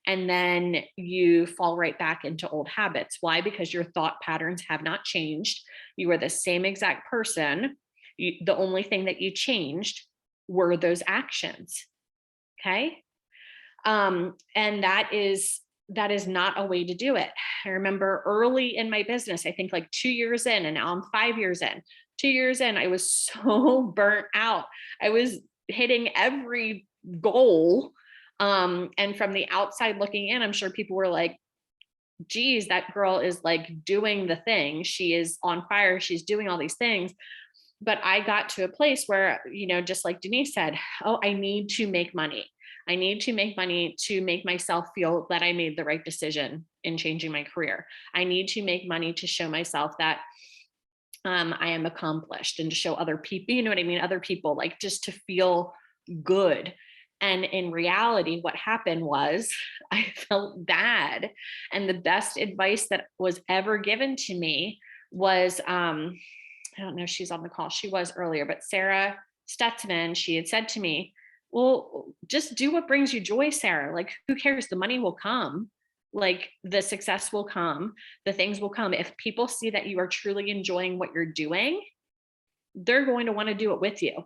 And then you fall right back into old habits. Why? Because your thought patterns have not changed. You are the same exact person. The only thing that you changed were those actions. Okay. And that is not a way to do it. I remember early in my business, I think like 2 years in, and now I'm 5 years in. 2 years in, I was so burnt out. I was hitting every goal. And from the outside looking in, I'm sure people were like, geez, that girl is like doing the thing. She is on fire. She's doing all these things. But I got to a place where, just like Denise said, oh, I need to make money. I need to make money to make myself feel that I made the right decision in changing my career. I need to make money to show myself that I am accomplished, and to show other people, you know what I mean? Other people, like, just to feel good. And in reality, what happened was I felt bad. And the best advice that was ever given to me was, I don't know if she's on the call, she was earlier, but Sarah Stutzman, she had said to me, well, just do what brings you joy, Sarah. Like, who cares? The money will come. Like, the success will come. The things will come. If people see that you are truly enjoying what you're doing, they're going to want to do it with you,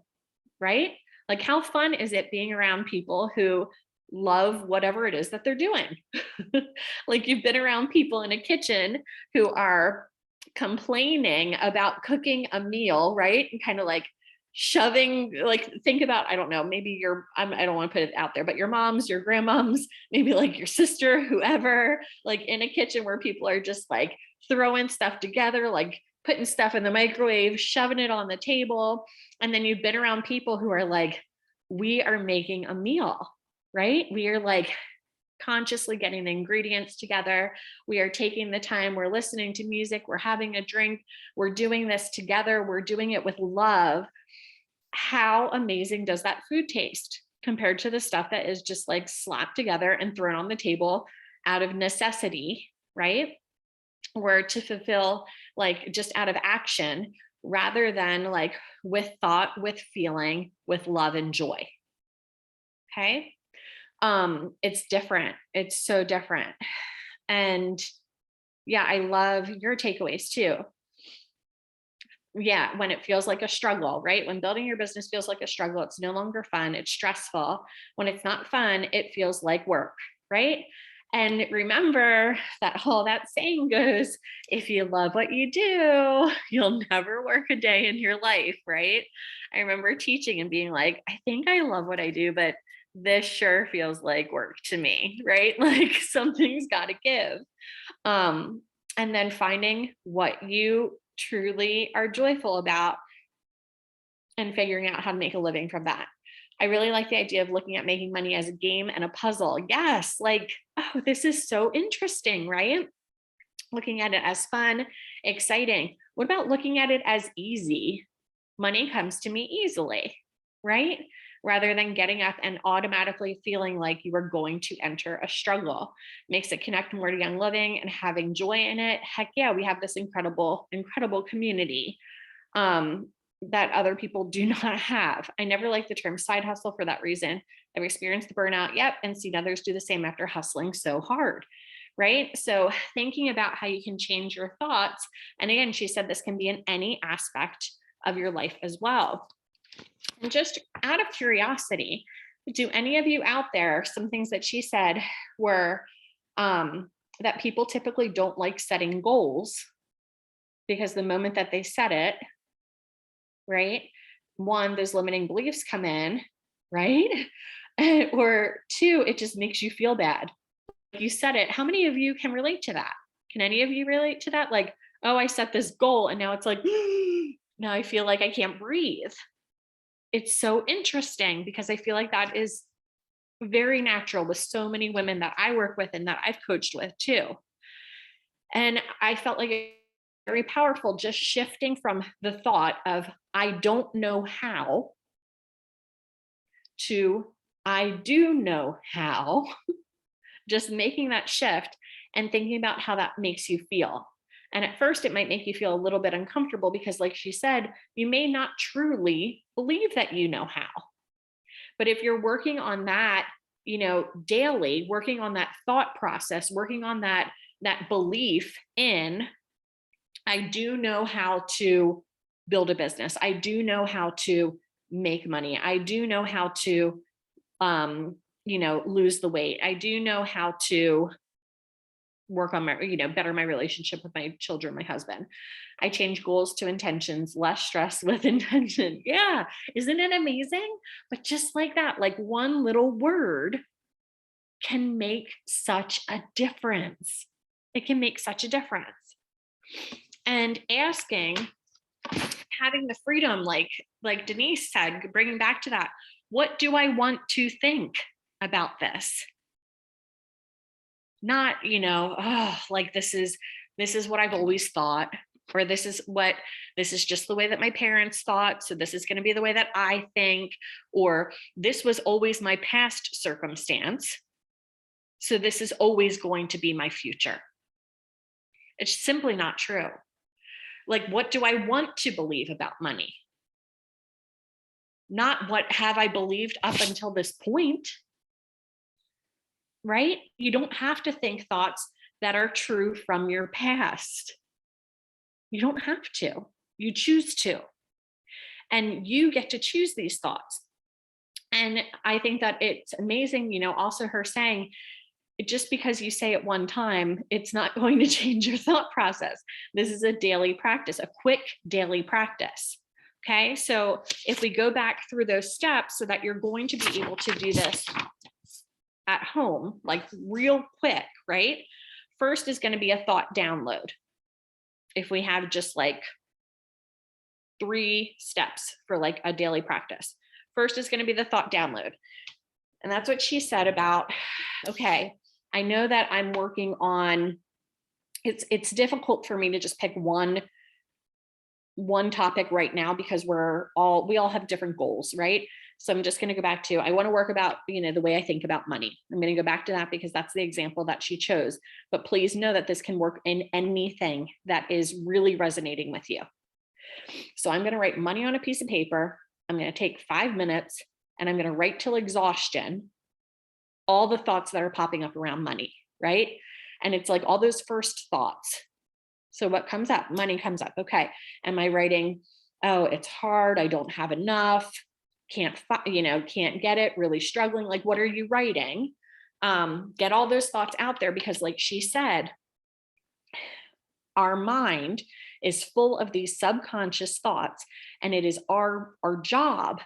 right? Like, how fun is it being around people who love whatever it is that they're doing? Like, you've been around people in a kitchen who are complaining about cooking a meal, right? And kind of like shoving, like, think about, I don't know, maybe I don't want to put it out there, but your moms, your grandmoms, maybe like your sister, whoever, like in a kitchen where people are just like throwing stuff together, like putting stuff in the microwave, shoving it on the table. And then you've been around people who are like, we are making a meal, right? We are like consciously getting the ingredients together. We are taking the time, we're listening to music, we're having a drink, we're doing this together, we're doing it with love. How amazing does that food taste compared to the stuff that is just like slapped together and thrown on the table out of necessity, right? Or to fulfill, like, just out of action, rather than like with thought, with feeling, with love and joy. Okay. It's different. It's so different. And yeah, I love your takeaways too. Yeah, when it feels like a struggle, right? When building your business feels like a struggle, it's no longer fun, it's stressful. When it's not fun, it feels like work, right? And remember that that saying goes, if you love what you do, you'll never work a day in your life, right? I remember teaching and being like, I think I love what I do, but this sure feels like work to me, right? Like, something's got to give. And then finding what you truly are joyful about and figuring out how to make a living from that. I really like the idea of looking at making money as a game and a puzzle. Yes, like, oh, this is so interesting, right? Looking at it as fun, exciting. What about looking at it as easy? Money comes to me easily, right? Rather than getting up and automatically feeling like you are going to enter a struggle. Makes it connect more to Young Living and having joy in it. Heck yeah, we have this incredible, incredible community that other people do not have. I never liked the term side hustle for that reason. I've experienced the burnout, yep, and seen others do the same after hustling so hard, right? So thinking about how you can change your thoughts. And again, she said this can be in any aspect of your life as well. And just out of curiosity, do any of you out there, some things that she said were that people typically don't like setting goals because the moment that they set it, right? One, those limiting beliefs come in, right? Or two, it just makes you feel bad. you said it, how many of you can relate to that? Can any of you relate to that? Like, oh, I set this goal and now it's like, now I feel like I can't breathe. It's so interesting because I feel like that is very natural with so many women that I work with and that I've coached with too. And I felt like it was very powerful, just shifting from the thought of, I don't know how, to I do know how, just making that shift and thinking about how that makes you feel. And at first, it might make you feel a little bit uncomfortable because, like she said, you may not truly believe that you know how. But if you're working on that, daily, working on that thought process, working on that belief in, I do know how to build a business. I do know how to make money. I do know how to, lose the weight. I do know how to work on my, better my relationship with my children, my husband. I change goals to intentions, less stress with intention. Yeah. Isn't it amazing? But just like that, like one little word can make such a difference. It can make such a difference. And asking, having the freedom, like Denise said, bringing back to that, what do I want to think about this? Not, like this is what I've always thought, or this is just the way that my parents thought, so this is going to be the way that I think, or this was always my past circumstance, so this is always going to be my future. It's simply not true. Like, what do I want to believe about money? Not what have I believed up until this point. Right? You don't have to think thoughts that are true from your past. You don't have to. You choose to. And you get to choose these thoughts. And I think that it's amazing, also her saying, just because you say it one time, it's not going to change your thought process. This is a daily practice, a quick daily practice. Okay, so if we go back through those steps so that you're going to be able to do this at home, like real quick, right? First is going to be a thought download. If we have just like 3 steps for like a daily practice, first is going to be the thought download. And that's what she said about, okay, I know that I'm working on, it's difficult for me to just pick one topic right now because we all have different goals, right? So I'm just going to go back to, I want to work about, the way I think about money. I'm going to go back to that because that's the example that she chose. But please know that this can work in anything that is really resonating with you. So I'm going to write money on a piece of paper. I'm going to take 5 minutes and I'm going to write till exhaustion all the thoughts that are popping up around money, right? And it's like all those first thoughts. So what comes up? Money comes up. Okay. Am I writing, oh, it's hard, I don't have enough, can't get it, really struggling? Like, what are you writing? Get all those thoughts out there because, like she said, our mind is full of these subconscious thoughts, and it is our job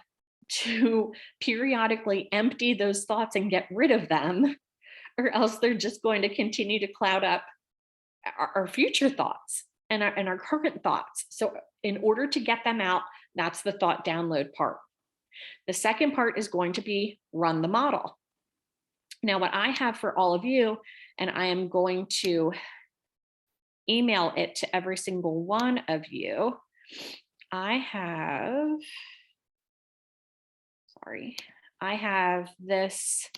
to periodically empty those thoughts and get rid of them, or else they're just going to continue to cloud up our future thoughts and our current thoughts. So in order to get them out, that's the thought download part. The second part is going to be run the model. Now, what I have for all of you, and I am going to email it to every single one of you. I have this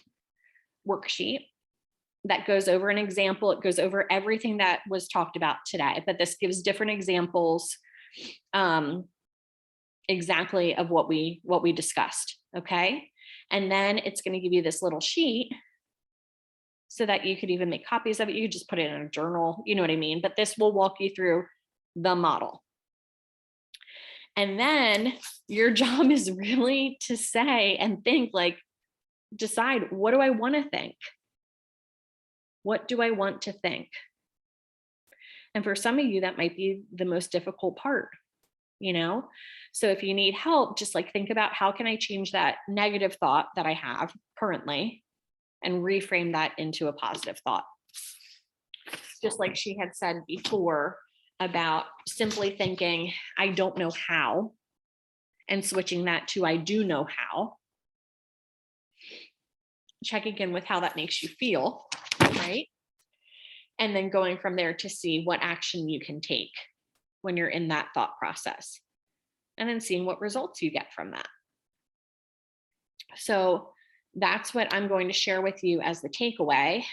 worksheet that goes over an example. It goes over everything that was talked about today, but this gives different examples exactly of what we discussed. Okay. And then it's going to give you this little sheet so that you could even make copies of it. You could just put it in a journal, you know what I mean? But this will walk you through the model. And then your job is really to say and think, like, decide, what do I want to think? What do I want to think? And for some of you, that might be the most difficult part, So if you need help, just like think about, how can I change that negative thought that I have currently? and reframe that into a positive thought. Just like she had said before about simply thinking, I don't know how, and switching that to I do know how. Checking in with how that makes you feel, right? And then going from there to see what action you can take when you're in that thought process, and then seeing what results you get from that. So that's what I'm going to share with you as the takeaway.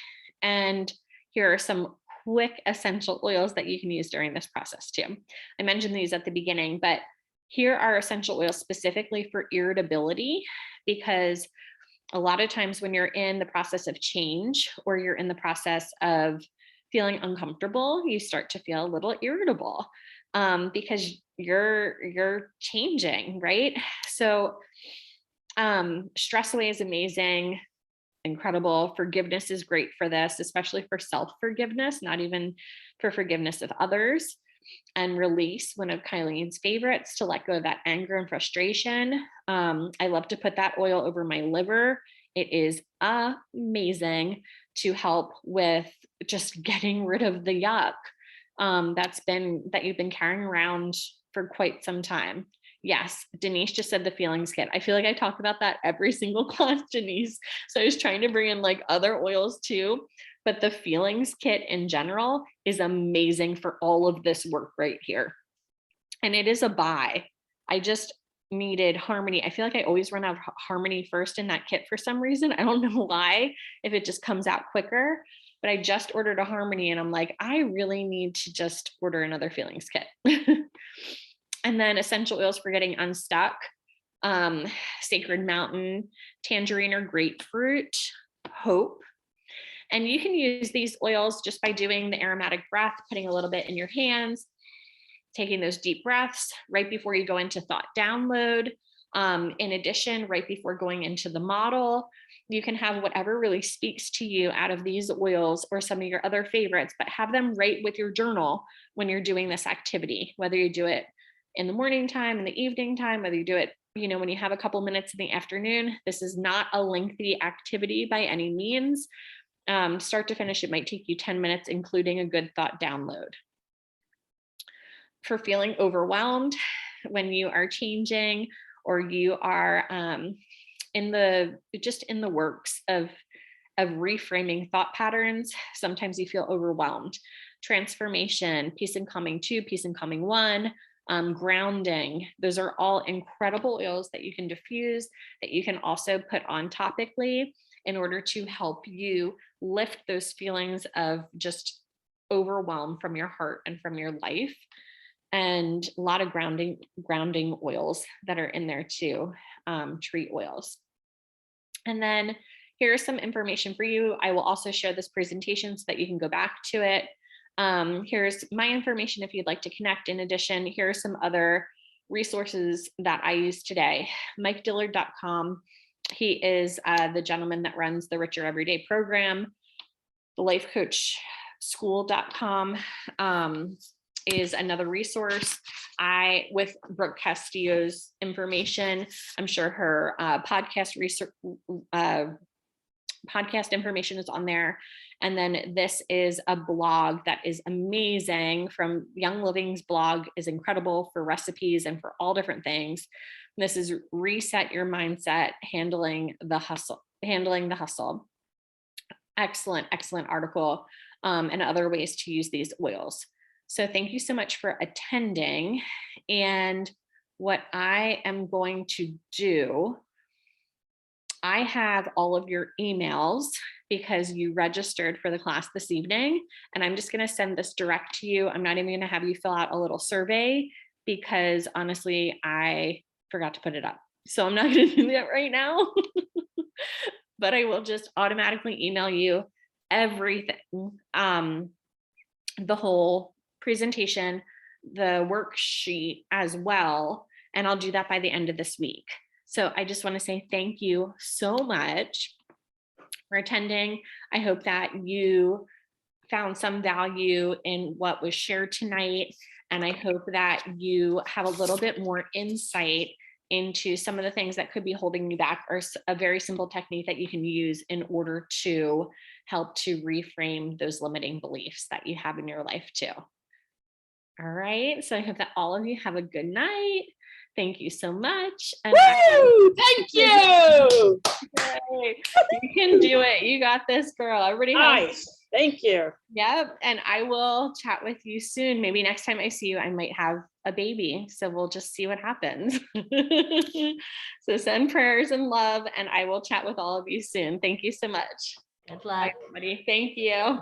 And here are some quick essential oils that you can use during this process too. I mentioned these at the beginning, but here are essential oils specifically for irritability, because a lot of times when you're in the process of change, or you're in the process of feeling uncomfortable, you start to feel a little irritable because you're changing, right? So stress away is amazing, incredible. Forgiveness is great for this, especially for self-forgiveness, not even for forgiveness of others. And release, one of Kylene's favorites, to let go of that anger and frustration. I love to put that oil over my liver. It is amazing to help with just getting rid of the yuck that you've been carrying around for quite some time. Yes, Denise just said the feelings kit. I feel like I talk about that every single class, Denise. So I was trying to bring in like other oils too, but the feelings kit in general is amazing for all of this work right here. And it is a buy. I just needed Harmony. I feel like I always run out of Harmony first in that kit for some reason. I don't know why, if it just comes out quicker, but I just ordered a Harmony and I'm like, I really need to just order another feelings kit. And then essential oils for getting unstuck, Sacred Mountain, tangerine or grapefruit, hope. And you can use these oils just by doing the aromatic breath, putting a little bit in your hands, taking those deep breaths right before you go into thought download. In addition, right before going into the model, you can have whatever really speaks to you out of these oils or some of your other favorites, but have them right with your journal when you're doing this activity, whether you do it in the morning time, in the evening time, whether you do it, when you have a couple minutes in the afternoon. This is not a lengthy activity by any means. Start to finish, it might take you 10 minutes, including a good thought download. For feeling overwhelmed when you are changing, or you are in the works of reframing thought patterns, sometimes you feel overwhelmed. Transformation, peace and calming 2, peace and calming 1, grounding. Those are all incredible oils that you can diffuse, that you can also put on topically in order to help you lift those feelings of just overwhelm from your heart and from your life. And a lot of grounding oils that are in there too, tree oils. And then here's some information for you. I will also share this presentation so that you can go back to it. Here's my information if you'd like to connect. In addition, here are some other resources that I use today. MikeDillard.com. He is the gentleman that runs the Richer Everyday program. The LifeCoachSchool.com is another resource. With Brooke Castillo's information, I'm sure her podcast information is on there. And then this is a blog that is amazing from Young Living's blog, is incredible for recipes and for all different things. This is Reset Your Mindset, Handling the Hustle. Excellent article, and other ways to use these oils. So thank you so much for attending. And what I am going to do, I have all of your emails because you registered for the class this evening, and I'm just going to send this direct to you. I'm not even going to have you fill out a little survey because honestly, I forgot to put it up. So I'm not going to do that right now, but I will just automatically email you everything, the whole presentation, the worksheet as well. And I'll do that by the end of this week. So I just want to say thank you so much for attending. I hope that you found some value in what was shared tonight. And I hope that you have a little bit more insight into some of the things that could be holding you back, or a very simple technique that you can use in order to help to reframe those limiting beliefs that you have in your life too. All right, so I hope that all of you have a good night. Thank you so much. And Woo! Thank you. you can do it. You got this, girl. Everybody has. Nice. Thank you. Yep. And I will chat with you soon. Maybe next time I see you, I might have a baby. So we'll just see what happens. So send prayers and love, and I will chat with all of you soon. Thank you so much. Good Bye, luck. everybody. Thank you.